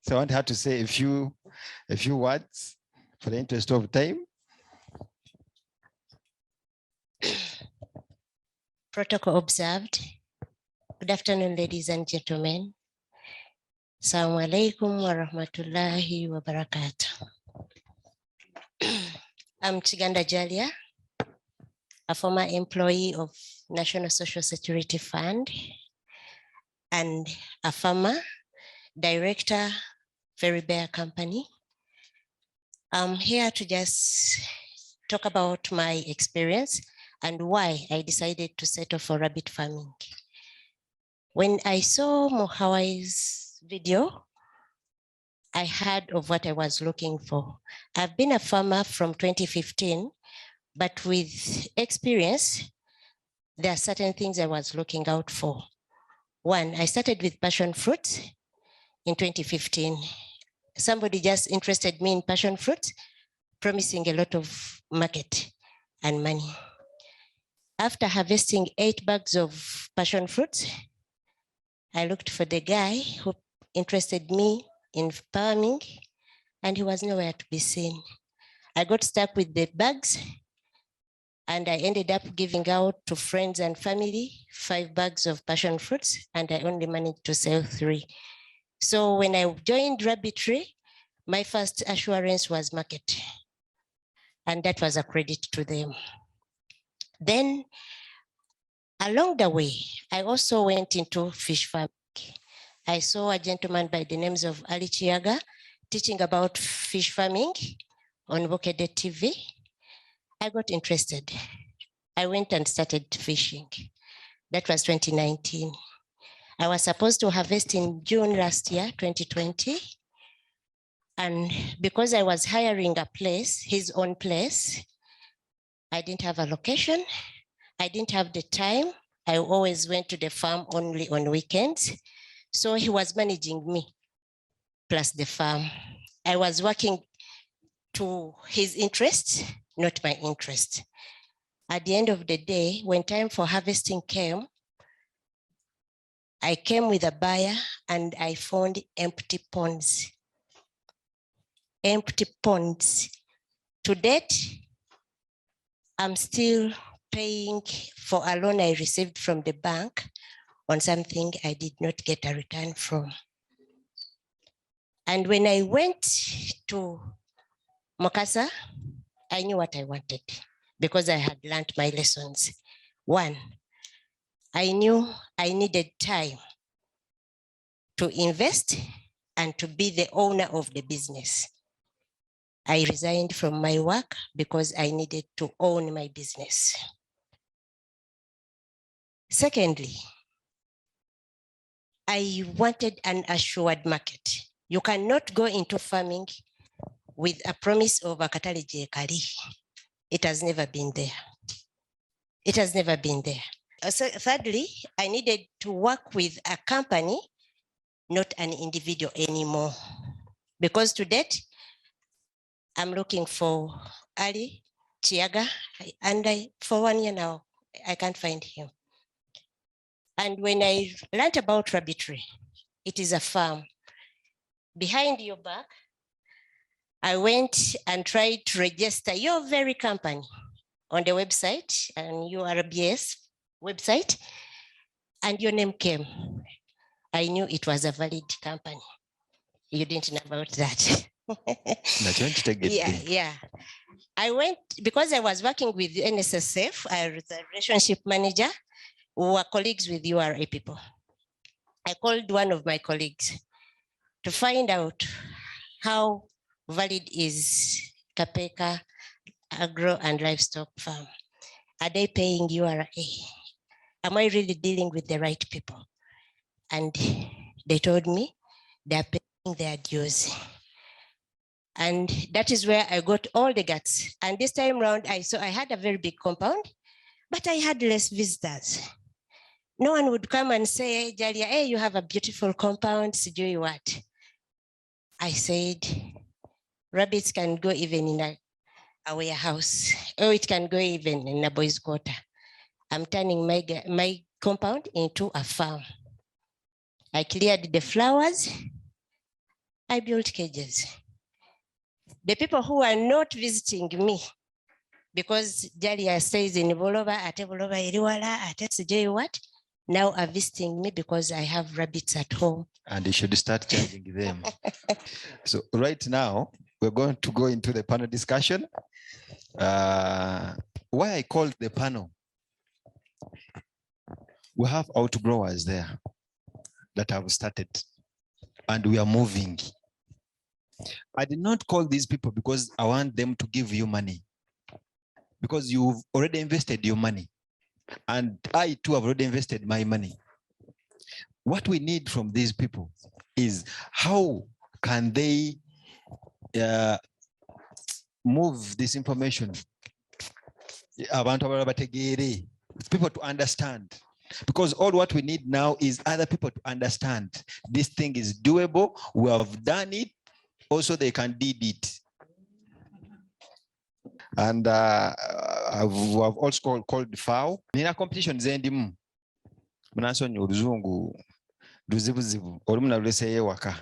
So I want her to say a few words for the interest of time. Protocol observed. Good afternoon, ladies and gentlemen. Assalamu alaikum wa rahmatullahi wa barakatuh. I'm Chiganda Jalia, a former employee of National Social Security Fund and a former director, Ferry Bear Company. I'm here to just talk about my experience and why I decided to settle for rabbit farming. When I saw Mohawai's video, I heard of what I was looking for. I've been a farmer from 2015, but with experience, there are certain things I was looking out for. One, I started with passion fruit in 2015. Somebody just interested me in passion fruit, promising a lot of market and money. After harvesting 8 bags of passion fruit, I looked for the guy who interested me in farming, and he was nowhere to be seen. I got stuck with the bags, and I ended up giving out to friends and family 5 bags of passion fruits, and I only managed to sell 3. So when I joined Rabbitry, my first assurance was market, and that was a credit to them. Then along the way, I also went into fish farming. I saw a gentleman by the names of Ali Chiaga teaching about fish farming on Bokede TV. I got interested. I went and started fishing. That was 2019. I was supposed to harvest in June last year, 2020. And because I was hiring a place, his own place, I didn't have a location. I didn't have the time. I always went to the farm only on weekends. So he was managing me plus the farm. I was working to his interest, not my interest. At the end of the day, when time for harvesting came, I came with a buyer and I found empty ponds. Empty ponds. To date, I'm still paying for a loan I received from the bank on something I did not get a return from. And when I went to Mokasa, I knew what I wanted because I had learned my lessons. One, I knew I needed time to invest and to be the owner of the business. I resigned from my work because I needed to own my business. Secondly, I wanted an assured market. You cannot go into farming with a promise of a Katalije Kali. It has never been there. It has never been there. So thirdly, I needed to work with a company, not an individual anymore. Because to date, I'm looking for Ali Chiaga, and for 1 year now, I can't find him. And when I learned about Rabbitry, it is a farm. Behind your back, I went and tried to register your very company on the website, and URBS website, and your name came. I knew it was a valid company. You didn't know about that. Yeah. I went, because I was working with NSSF, I was a relationship manager, who were colleagues with URA people. I called one of my colleagues to find out how valid is Kapeka Agro and Livestock Farm. Are they paying URA? Am I really dealing with the right people? And they told me they're paying their dues. And that is where I got all the guts. And this time around, I had a very big compound, but I had less visitors. No one would come and say, Jalia, hey, you have a beautiful compound, sijui what. I said, rabbits can go even in a warehouse, or it can go even in a boys' quarter. I'm turning my compound into a farm. I cleared the flowers. I built cages. The people who are not visiting me, because Jalia stays in Boloba, ate Boloba Iriwala, ate Sijay what, now are visiting me because I have rabbits at home. And you should start charging them. So right now, we're going to go into the panel discussion. Why I called the panel, we have outgrowers there that have started and we are moving. I did not call these people because I want them to give you money, because you've already invested your money and I too have already invested my money. What we need from these people is how can they move this information, people to understand, because all what we need now is other people to understand this thing is doable, we have done it, also they can did it. And I've also called FAO. Nina competition zendimu munasonyi oluzungu luzibuzibu olumuna luleseye waka.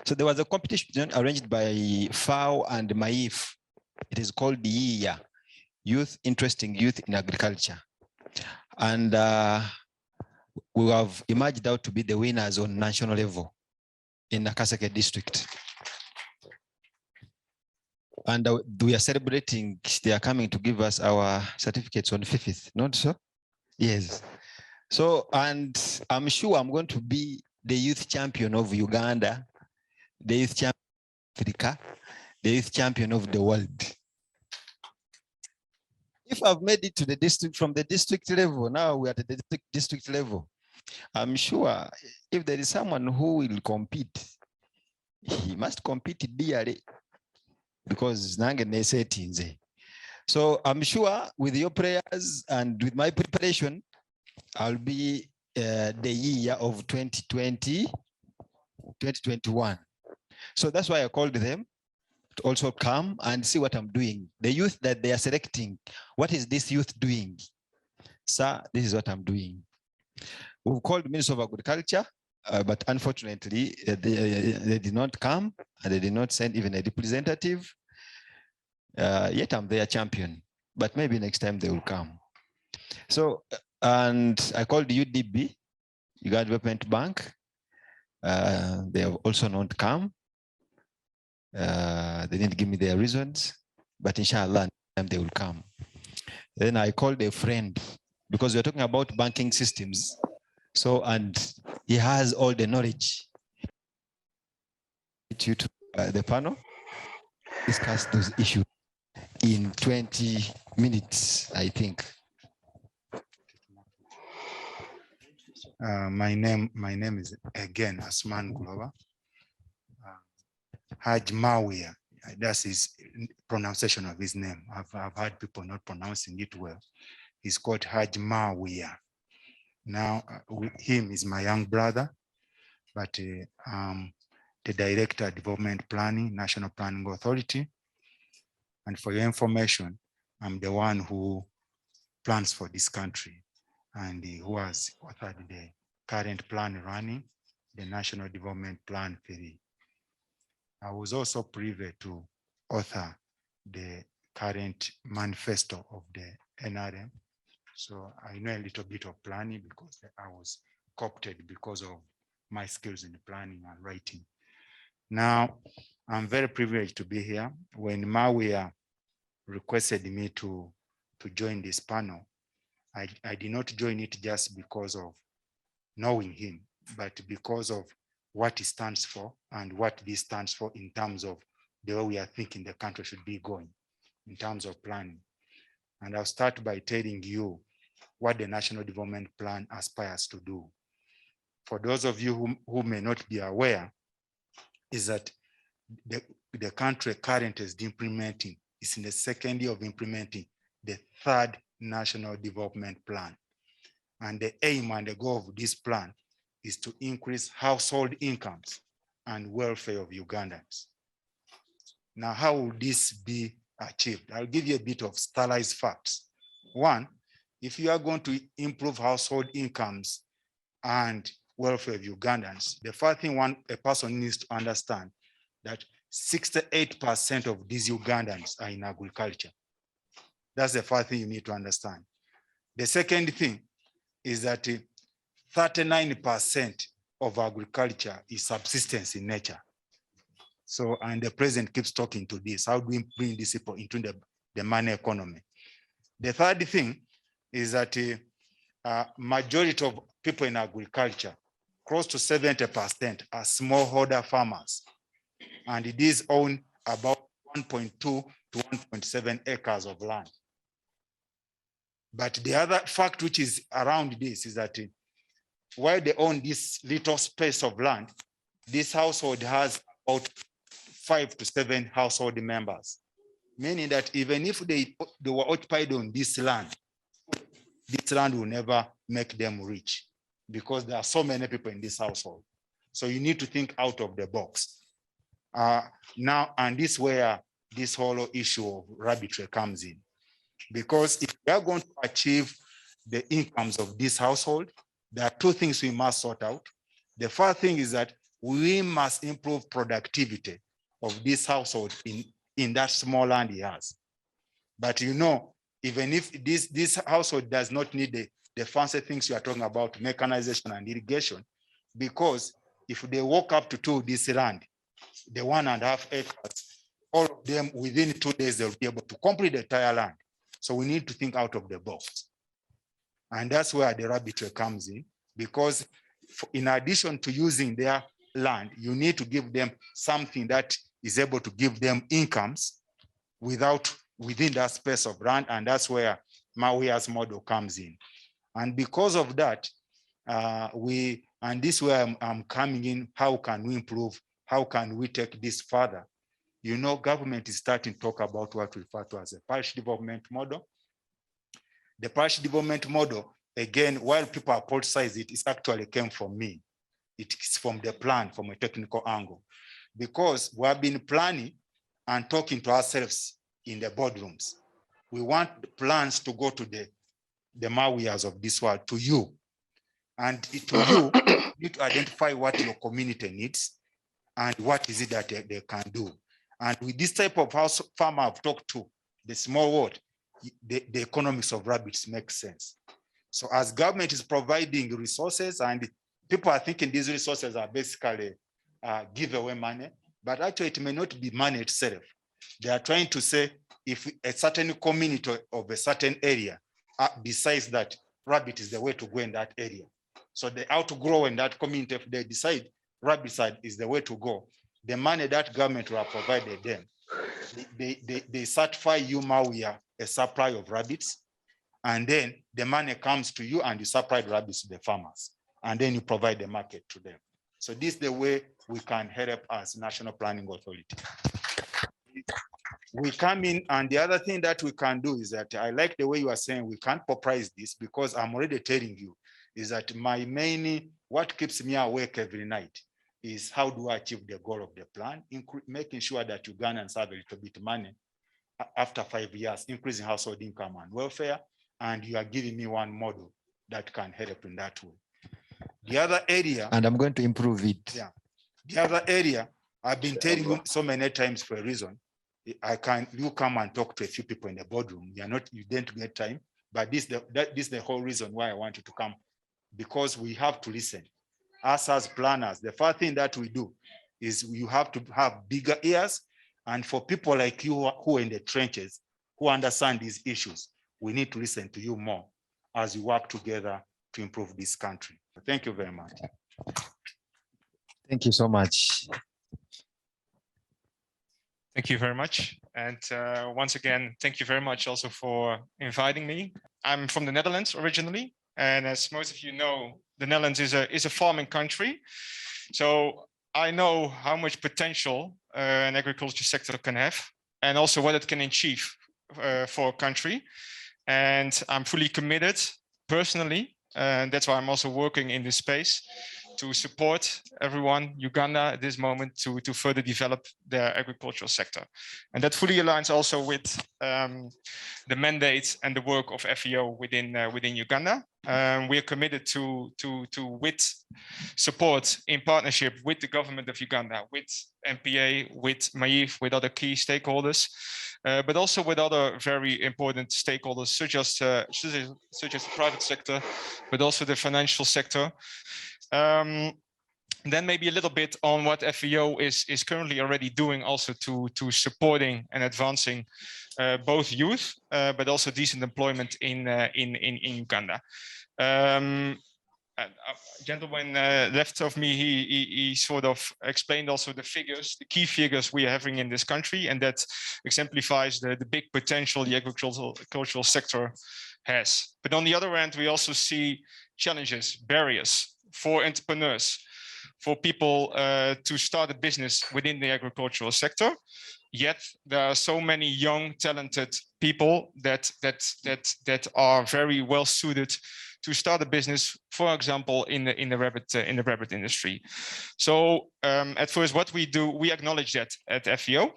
So there was a competition arranged by FAO and MAIF. It is called the YIA, Youth Interesting Youth in Agriculture. And we have emerged out to be the winners on national level in Nakaseke district. And we are celebrating, they are coming to give us our certificates on the 5th, not so? Yes. So, and I'm sure I'm going to be the youth champion of Uganda, the youth champion of Africa, the youth champion of the world. If I've made it to the district, from the district level, now we're at the district level, I'm sure if there is someone who will compete, he must compete dearly, because nange nesetinze. So I'm sure with your prayers and with my preparation, I'll be the year of 2020, 2021. So that's why I called them to also come and see what I'm doing. The youth that they are selecting, what is this youth doing? Sir, this is what I'm doing. We've called Minister of Agriculture, but unfortunately, they did not come and they did not send even a representative. Yet I'm their champion, but maybe next time they will come. So, and I called UDB, Uganda Development Bank. They have also not come. They didn't give me their reasons, but inshallah, they will come. Then I called a friend, because we're talking about banking systems. So, and he has all the knowledge. You to the panel, discuss those issues in 20 minutes, I think. My name is again Asman Glover. Haj Mawia, that's his pronunciation of his name. I've heard people not pronouncing it well. He's called Haj Mawia. Now, him is my young brother, but the Director of Development Planning, National Planning Authority. And for your information, I'm the one who plans for this country and who has authored the current plan running, the National Development Plan 3. I was also privy to author the current manifesto of the NRM. So I know a little bit of planning because I was co-opted because of my skills in planning and writing. Now, I'm very privileged to be here. When Mawia requested me to join this panel, I did not join it just because of knowing him, but because of what he stands for and what this stands for in terms of the way we are thinking the country should be going in terms of planning. And I'll start by telling you what the National Development Plan aspires to do. For those of you who may not be aware, is that the country currently is implementing, is in the second year of implementing the third National Development Plan. And the aim and the goal of this plan is to increase household incomes and welfare of Ugandans. Now, how will this be achieved? I'll give you a bit of stylized facts. One, if you are going to improve household incomes and welfare of Ugandans, the first thing a person needs to understand that 68% of these Ugandans are in agriculture. That's the first thing you need to understand. The second thing is that 39% of agriculture is subsistence in nature. So, and the president keeps talking to this. How do we bring these people into the money economy? The third thing is that majority of people in agriculture, close to 70%, are smallholder farmers. And it is own about 1.2 to 1.7 acres of land. But the other fact which is around this is that while they own this little space of land, this household has about 5 to 7 household members, meaning that even if they were occupied on this land will never make them rich because there are so many people in this household. So you need to think out of the box. Now, and this is where this whole issue of rabbitry comes in. Because if we are going to achieve the incomes of this household, there are two things we must sort out. The first thing is that we must improve productivity of this household in that small land he has. But you know, even if this household does not need the fancy things you are talking about, mechanization and irrigation, because if they walk up to this land, the 1.5 acres, all of them within 2 days, they'll be able to complete the entire land. So we need to think out of the box. And that's where the rabbitry comes in, because in addition to using their land, you need to give them something that is able to give them incomes within that space of land. And that's where Mawia's model comes in. And because of that, and this is where I'm coming in, how can we improve? How can we take this further? You know, government is starting to talk about what we refer to as a parish development model. The parish development model, again, while people are politicized it actually came from me. It's from the plan, from a technical angle. Because we have been planning and talking to ourselves in the boardrooms. We want the plans to go to the Mawias of this world, to you. And to you, you need to identify what your community needs and what is it that they can do. And with this type of house farmer I've talked to, the small world, the economics of rabbits make sense. So as government is providing resources, and people are thinking these resources are basically giveaway money, but actually it may not be money itself. They are trying to say if a certain community of a certain area decides that rabbit is the way to go in that area. So they outgrow in that community, if they decide rabbicide is the way to go, the money that government will have provided them, they certify you Mawia a supply of rabbits, and then the money comes to you and you supply the rabbits to the farmers, and then you provide the market to them. So this is the way we can help as National Planning Authority. We come in, and the other thing that we can do is that I like the way you are saying we can't popularize this, because I'm already telling you is that my main, what keeps me awake every night is how do I achieve the goal of the plan, making sure that Ugandans have a little bit money after 5 years, increasing household income and welfare, and you are giving me one model that can help in that way. The other area, and I'm going to improve it. Yeah. The other area, I've been telling you so many times for a reason. You come and talk to a few people in the boardroom. You didn't get time, but this is the whole reason why I want you to come, because we have to listen. Us as planners, the first thing that we do is you have to have bigger ears. And for people like you who are in the trenches, who understand these issues, we need to listen to you more as we work together to improve this country. Thank you very much. Thank you so much. Thank you very much. And once again, thank you very much also for inviting me. I'm from the Netherlands originally. And as most of you know, the Netherlands is a farming country. So I know how much potential an agriculture sector can have, and also what it can achieve for a country. And I'm fully committed personally, and that's why I'm also working in this space, to support everyone, Uganda at this moment, to further develop their agricultural sector. And that fully aligns also with the mandate and the work of FEO within Uganda. We are committed to with support in partnership with the government of Uganda, with MPA, with MAIF, with other key stakeholders, but also with other very important stakeholders, such as the private sector, but also the financial sector. Then maybe a little bit on what FEO is currently already doing also to supporting and advancing both youth, but also decent employment in Uganda. A gentleman left of me, he sort of explained also the figures, the key figures we are having in this country, and that exemplifies the big potential the agricultural sector has. But on the other hand, we also see challenges, barriers for entrepreneurs, for people to start a business within the agricultural sector. Yet there are so many young, talented people that are very well suited to start a business, for example, in the rabbit industry. So at first, what we do, we acknowledge that at FEO,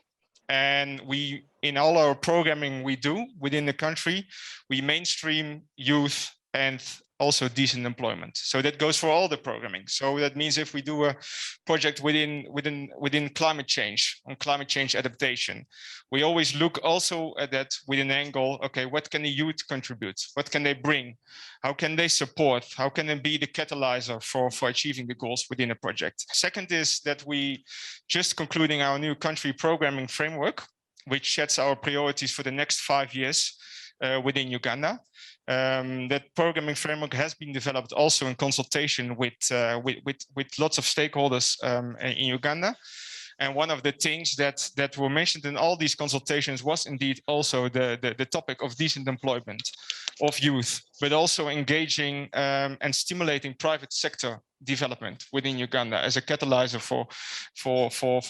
and we, in all our programming we do within the country, we mainstream youth and also decent employment. So that goes for all the programming. So that means if we do a project within climate change, on climate change adaptation, we always look also at that with an angle, okay, what can the youth contribute? What can they bring? How can they support? How can they be the catalyzer for achieving the goals within a project? Second is that we just concluding our new country programming framework, which sets our priorities for the next 5 years within Uganda. That programming framework has been developed also in consultation with lots of stakeholders in Uganda. And one of the things that were mentioned in all these consultations was indeed also the topic of decent employment of youth, but also engaging and stimulating private sector development within Uganda as a catalyzer for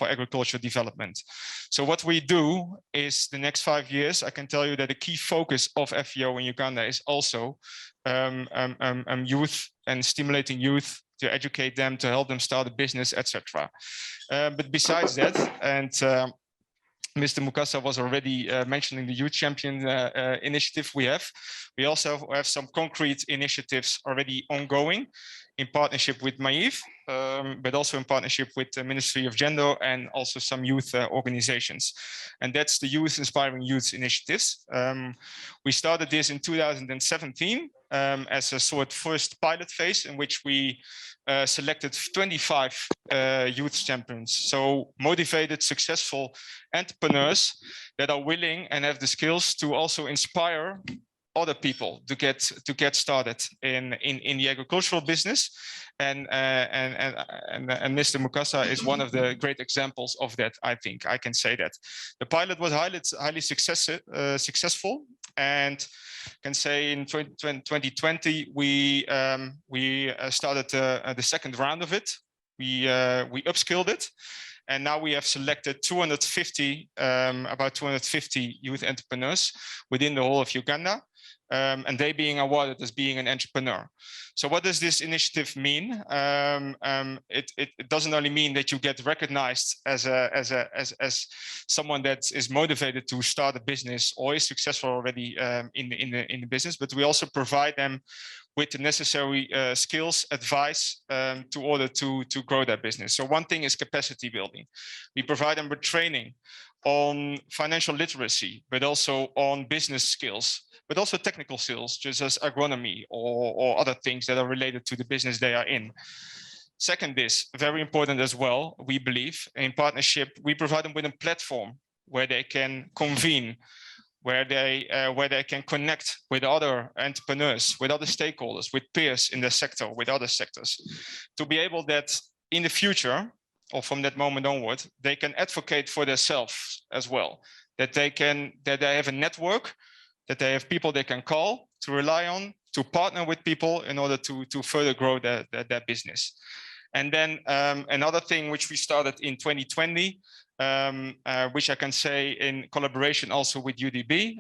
agricultural development. So what we do is the next 5 years, I can tell you that a key focus of FEO in Uganda is also youth and stimulating youth, to educate them, to help them start a business, etc. But besides that, and Mr. Mukasa was already mentioning the Youth Champion initiative we have. We also have some concrete initiatives already ongoing in partnership with MAIF, but also in partnership with the Ministry of Gender and also some youth organizations. And that's the Youth Inspiring Youth initiatives. We started this in 2017 as a sort of first pilot phase in which we selected 25 youth champions. So motivated, successful entrepreneurs that are willing and have the skills to also inspire other people to get started in the agricultural business, and Mr. Mukasa is one of the great examples of that. I think I can say that the pilot was highly successful, and can say in 2020 we started the second round of it. We upskilled it. And now we have selected 250, about 250 youth entrepreneurs within the whole of Uganda, and they being awarded as being an entrepreneur. So what does this initiative mean? It doesn't only mean that you get recognized as someone that is motivated to start a business or is successful already in the business, but we also provide them with the necessary skills, advice to order to grow their business. So one thing is capacity building. We provide them with training on financial literacy, but also on business skills, but also technical skills, just as agronomy or other things that are related to the business they are in. Second is very important as well, we believe, in partnership, we provide them with a platform where they can convene, where they can connect with other entrepreneurs, with other stakeholders, with peers in the sector, with other sectors, to be able that in the future, or from that moment onward, they can advocate for themselves as well, that they have a network, that they have people they can call, to rely on, to partner with people in order to further grow their business. And then another thing which we started in 2020, which I can say in collaboration also with UDB,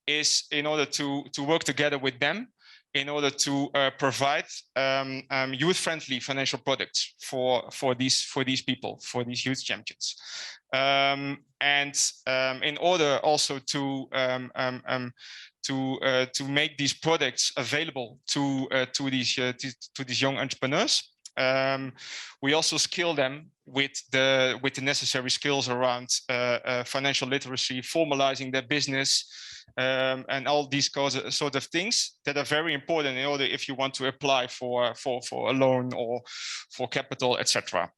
is in order to work together with them in order to provide youth-friendly financial products for these people, for these youth champions, in order also to make these products available to these young entrepreneurs. We also skill them with the necessary skills around financial literacy, formalizing their business, and all these sort of things that are very important in order if you want to apply for a loan or for capital, etc.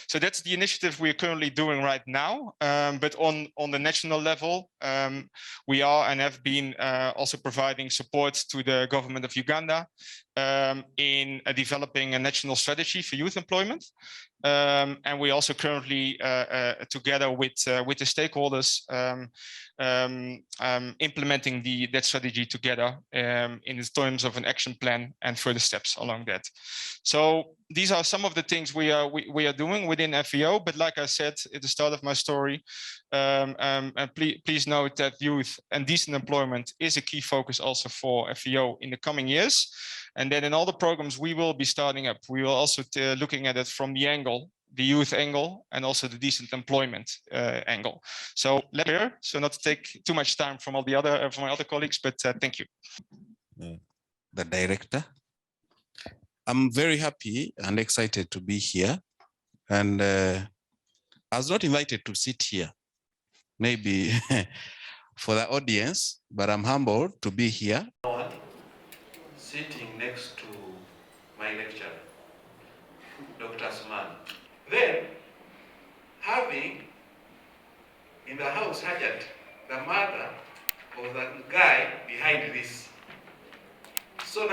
So that's the initiative we're currently doing right now. But on the national level, we are and have been also providing support to the government of Uganda in developing a national strategy for youth employment. And we also currently, together with the stakeholders, implementing that strategy together in terms of an action plan and further steps along that. So these are some of the things we are doing within FEO. But like I said at the start of my story, and please note that youth and decent employment is a key focus also for FEO in the coming years. And then in all the programs we will be starting up, we will also looking at it from the angle, the youth angle, and also the decent employment angle. So let's hear, so not to take too much time from all the other from my other colleagues, but thank you. The director. I'm very happy and excited to be here, and I was not invited to sit here, maybe for the audience, but I'm humbled to be here. Sitting next to my lecturer, Dr. Suman. Then, having in the house Hajat, the mother of the guy behind this. So,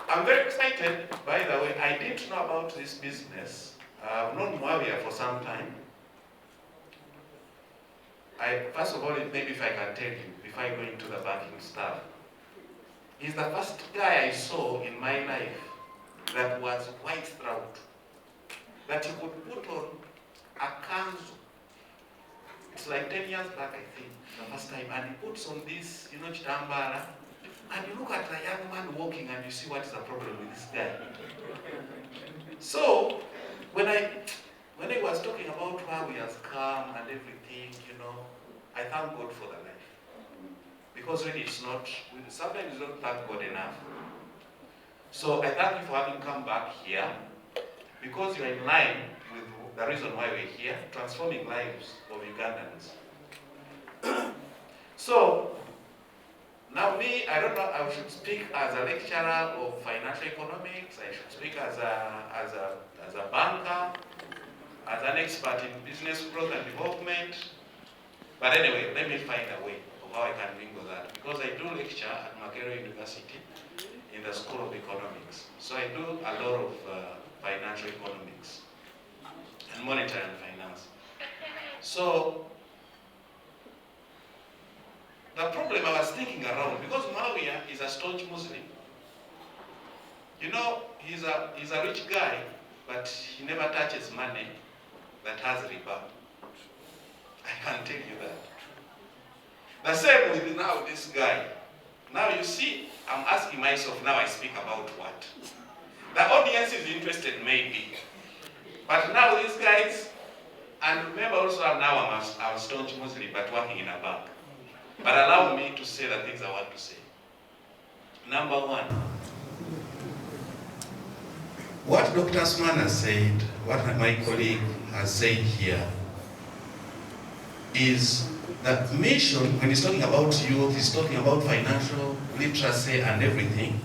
I'm very excited. By the way, I didn't know about this business. I've known Mwawia for some time. First of all, maybe if I can tell you, before I go into the banking stuff, he's the first guy I saw in my life that was white throat, that he could put on a kanzu. It's like 10 years back, I think, the first time, and he puts on this, chitambara, and you look at a young man walking and you see what is the problem with this guy. So, when he was talking about how he has come and everything, I thank God for the life. Because really it's not, sometimes it's not thank God enough. So I thank you for having come back here, because you're in line with the reason why we're here, transforming lives of Ugandans. So, now me, I don't know, I should speak as a lecturer of financial economics, I should speak as a banker, as an expert in business growth and development. But anyway, let me find a way of how I can mingle that. Because I do lecture at Makerere University in the School of Economics. So I do a lot of financial economics and monetary and finance. So the problem I was thinking around, because Mwawia is a staunch Muslim. He's a rich guy, but he never touches money that has riba. I can tell you that. The same with now this guy. Now you see, I'm asking myself, now I speak about what? The audience is interested maybe. But now these guys, and remember also now I'm a staunch Muslim but working in a bank. But allow me to say the things I want to say. Number one, what Dr. Suman has said, what my colleague has said here, is that mission, when he's talking about youth, he's talking about financial literacy and everything.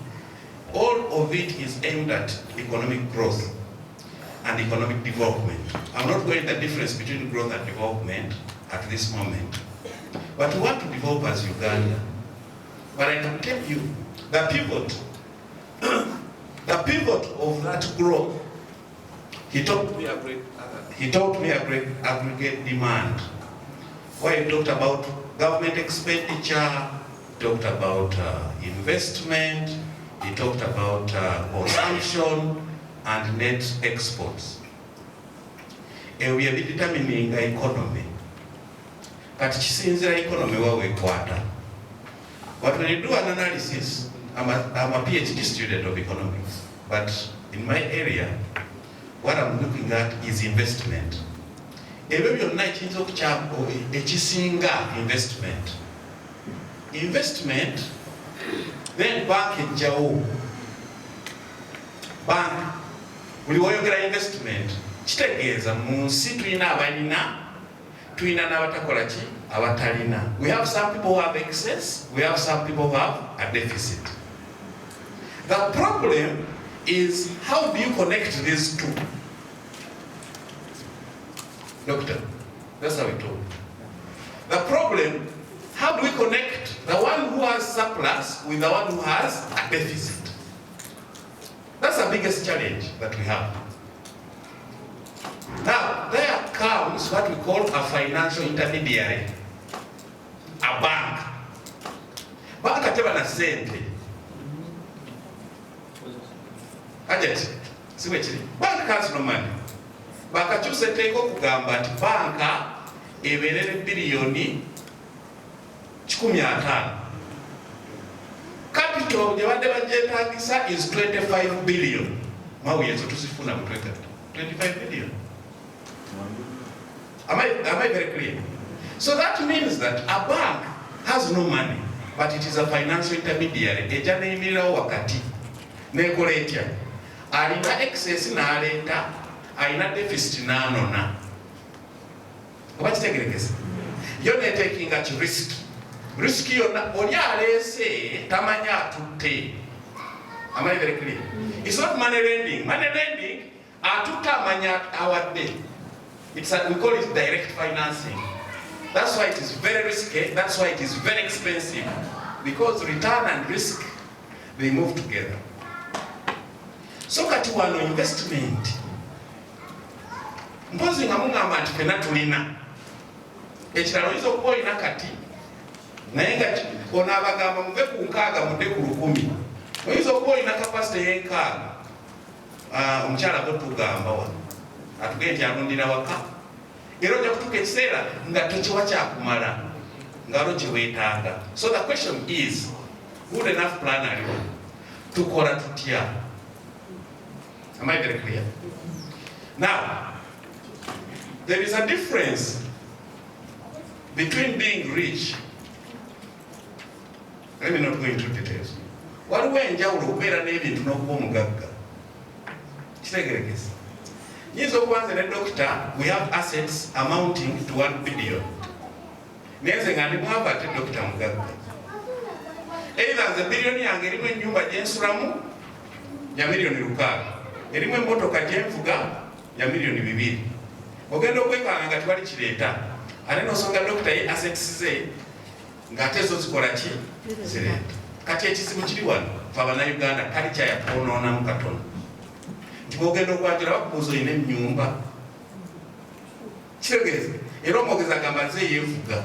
All of it is aimed at economic growth and economic development. I'm not going the difference between growth and development at this moment. But we want to develop as Uganda. But I can tell you, the pivot of that growth, he taught me aggregate demand. Where he talked about government expenditure, talked about investment, he talked about consumption and net exports. And we are determining the economy. kati kisinzira economy wawe ekwata. But when you do an analysis, I'm a PhD student of economics, but in my area, what I'm looking at is investment. Ebyo byonna ekiyinza okukyako ekisinga investment. Investment, then bank ejjawo. Bank, buli woyogera investment, kitegeeza mu nsi tulina abalina, tulina n'abatakola ki, abatalina. We have some people who have excess, we have some people who have a deficit. The problem is, how do you connect these two? Doctor, that's how we talk. The problem, how do we connect the one who has surplus with the one who has a deficit? That's the biggest challenge that we have. Now, there comes what we call a financial intermediary, a bank. Bank ateba na sente. Ajeti, siwe chiri. Bank has no money. Bakakyuse teeko kugamba nti banka ebeerere biliyoni 15. Capital gye badde bagyetaagisa is 25 billion. Mawe ezo tuzifuna mu 25 billion. Am I very clear? So that means that a bank has no money, but it is a financial intermediary. Ejja neyimirirawo wakati nekola etya, alina excess n'aleeta, alina deficit n'anona. Oba kitegerekese? Yo netekinga ki risk. Risk yonna oli aleese tamanya atutte. Am I very clear? It's not money lending. Money lending atutta amanya awadde. We call it direct financing. That's why it is very risky. That's why it is very expensive. Because return and risk, they move together. So kati wano investment. Mpozi nga mungamba nti fena tulina. Ekirala oyinza okuba olina kati. Naye nga ono abagamba muve ku 6 mudde ku 10. Oyinza okuba olina capacity y'enkaaga. Omukyala gwe tugamba wano. Atugende nti alundira waka. Era ojja kutuuka ekiseera nga tokiwa kyakumala. Ngalo gye weetaaga. So the question is, good enough plan aliwo? Tukola tutya? Am I very clear? Now, there is a difference between being rich. Let me not go into details. Waliwo enjawulo okubeera n'ebintu n'okuba omugagga. Kitegerekese. Nyinza okuba nze ne doctor, we have assets amounting to 1 billion. Nenze nga ndi mwava ate doctor mugagga. Either nze billion yange erimu ennyumba gye nsulamu ya miliyoni 600. Erimu emmotoka gye nvuga ya miliyoni 2. Ogenda okwekanga nga tewali kireeta. Ate n'osonga doctor ye assets ze ng'ate zo zikola ki? Zireeta. Kati ekizibu kiri wano, fe Abannayuganda culture yakwonoona katono. Nti bw'ogenda okwanjula bakubuuza olina ennyumba. Kitegeeza? Era omwogezi agamba nze yeevuga.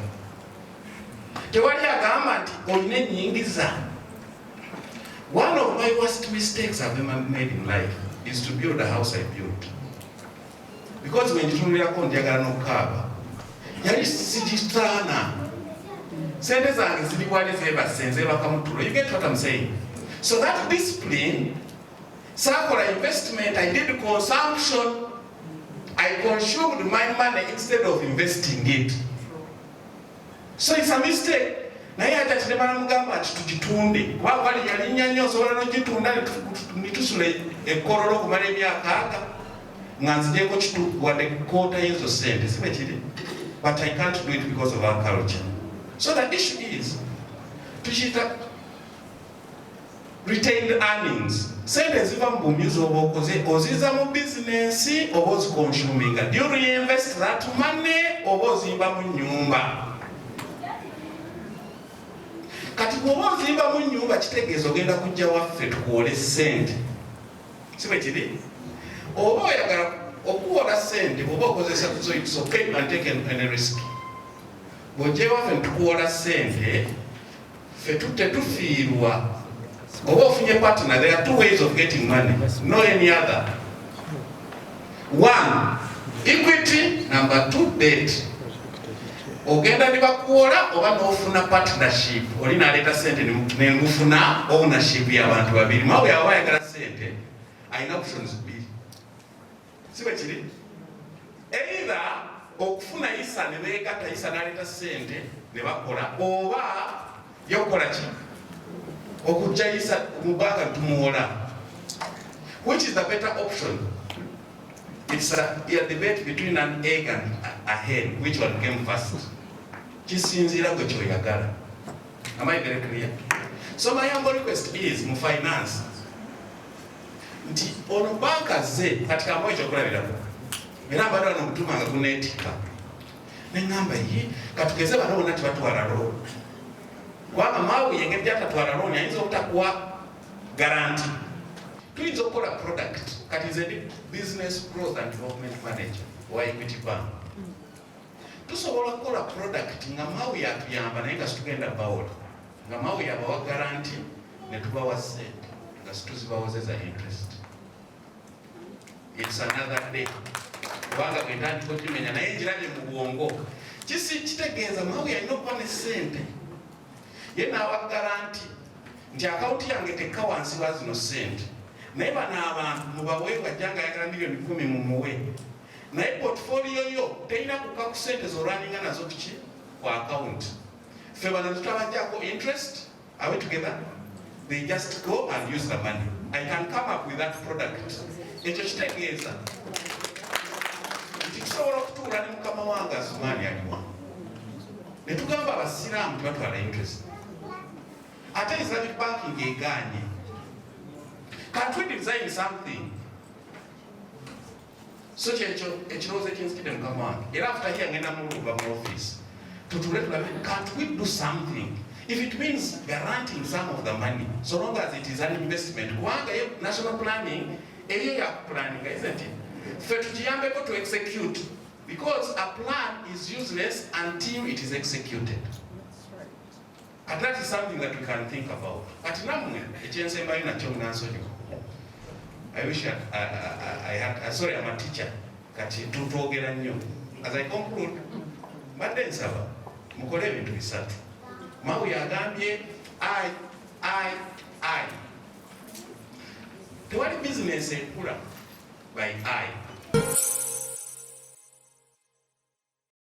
Tewali agamba nti olina ennyingiza. One of my worst mistakes I've ever made in life is to build a house I built. Because when ngitunulirako njagala n'okukaaba, yali sigitaana. Sente zange ziri wali zeebase nzeebaka mu tulo. You get what I'm saying? So that discipline, circular investment, I did consumption. I consumed my money instead of investing it. So it's a mistake. Naye ate kinemala mugamba nti tugitunde. Wali yalinnya nnyo osobola n'ogitunda nitusula ekkololo okumala emyaka 4 nga nzigyeko wadde kkoota y'ezo sente. Sibe kiri? But I can't do it because of our culture. So the issue is, tukiyita retained earnings. Sente ziva mu bumyuzi oba okoze, oziza mu bizinensi oba oziconsuminga. Do you reinvest that money oba ozimba mu nnyumba? Kati bw'oba ozimba mu nnyumba kitegeeza ogenda kujja waffe tukuwole sente. Sibe kiri? Oba oyagala okuwola sente bw'oba okozesa so pay and take any risk. Bw'ojja waffe tukuwola sente, ffe tetufiirwa. Oba ofunye partner, there are 2 ways of getting money, no any other. 1, equity. Number 2, debt. ogenda ne bakuwola oba n'ofuna partnership oli n'aleeta ssente ne mufuna ownership y'abantu babiri mawe aba ayagala ssente alina options bbiri si bwe kiri either okufuna isa ne beegatta isa n'aleeta ssente ne bakola oba yokukola ki okujja isa mu bbanga tumuwola. Which is the better option? It's a debate between an egg and a hen. Which one came first? Kisinzira gwe kyoyagala. Am I very clear? So my humble request is mu finance nti ono banka ze katika ambayo ekyokulabirako era mbadde wano omutuma nga guneetikka ne ŋŋamba ye katugeze bano bonna tebatwala looni kubanga maawe engeri gyatatwala looni ayinza obutakuwa garanti. Tuyinza okukola product kati nze ndi business growth and development manager wa Equity Bank. Tusobola kukola product nga maawe yatuyamba naye nga situgenda bawola nga maawe yabawa garanti ne tubawa ssente nga situzibawozeza interest. It's another day. Kubanga bwentandika okimenya naye njirabye mu bwongo kitegeeza maawe yalina okuba ne ssente ye n'awa garanti nti akawunti yange tekka wansi wa zino ssente naye bano abantu mubawe bajjanga ayagala miliyoni 10 mumuwe naye portfolio yo terina kukka ku ssente z'olwaninga nazo tuki ku account. Ffe bano tutabajjako interest. Are we together? They just go and use the money. I can come up with that product. Ekyo kitegeeza nti tusobola okutuula ne mukama wange Azumaani aliwa ne tugamba abasiraamu tebatwala interest ate Islamic banking egaanye. Can't we design something? So ekirowoozo ekinzikidde mukama wange era after here ngenda mulumba mu office tutule tulabe can't we do something if it means guaranteeing some of the money so long as it is an investment. Kubanga ye national planning eyo ya planning isn't it? Ffe tukiyambeko to execute because a plan is useless until it is executed. And that is something that we can think about. Kati namwe ekyensembayo nakyo munansonyiwa. I wish I had, sorry, I'm a teacher. Kati tutwogera nnyo. As I conclude, mbadde nsaba mukole ebintu bisatu. Maawe yagambye I. Tewali business ekula by I.